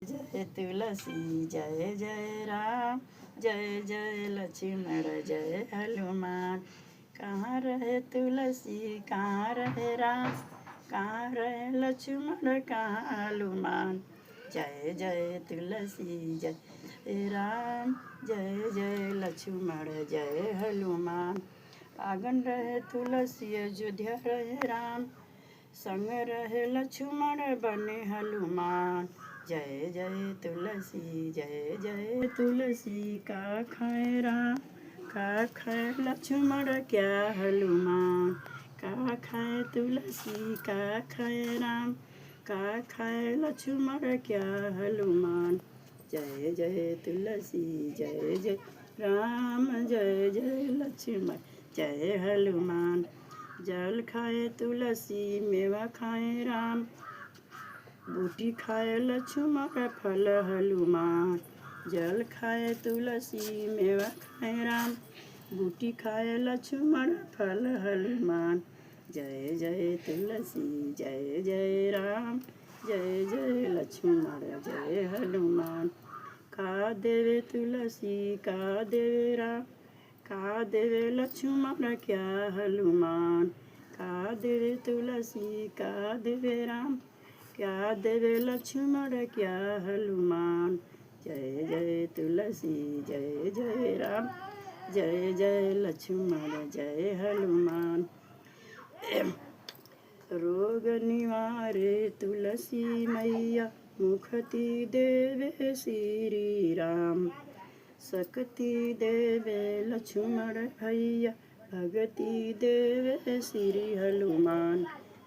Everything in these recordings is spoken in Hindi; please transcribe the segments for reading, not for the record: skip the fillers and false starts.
जय तुलसी जय जय राम, जय जय लक्ष्मण जय हनुमान। कहाँ रहे तुलसी कहाँ रहे राम, कहाँ रहे लक्ष्मण कहाँ हनुमान। जय जय तुलसी जय राम, जय जय लक्ष्मण जय हनुमान। आंगन रहे तुलसी अयोध्या रहे राम, संग रहे लक्ष्मण बने हनुमान। जय जय तुलसी जय जय तुलसी, का खाए राम का खाए लक्ष्मण क्या हनुमान। का खाए तुलसी का खाए राम, का खाए लक्ष्मण क्या हनुमान। जय जय तुलसी जय जय राम, जय जय लक्ष्मण जय हनुमान। जल खाए तुलसी मेवा खाए राम, बूटी खाए लक्ष्मण फल हनुमान। जल खाए तुलसी मेवा खाए राम, बूटी खाए लक्ष्मण फल हनुमान। जय जय तुलसी जय जय राम, जय जय लक्ष्मण जय हनुमान। का देवे तुलसी का देवे राम, का देवे लक्ष्मण क्या हनुमान। का देवे तुलसी का देवे राम, क्या देवे लक्ष्मण क्या हनुमान। जय जय तुलसी जय जय राम, जय जय लक्ष्मण जय हनुमान। रोग निवारे तुलसी मैया, मुक्ति देवे श्री राम। शक्ति देवे लक्ष्मण भैया, भगति देवे श्री हनुमान।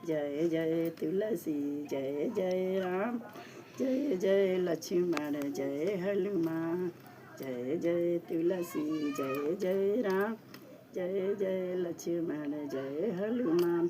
जय जय तुलसी जय जय राम, जय जय लक्ष्मण जय हनुमान। जय जय तुलसी जय जय राम, जय जय लक्ष्मण जय हनुमान।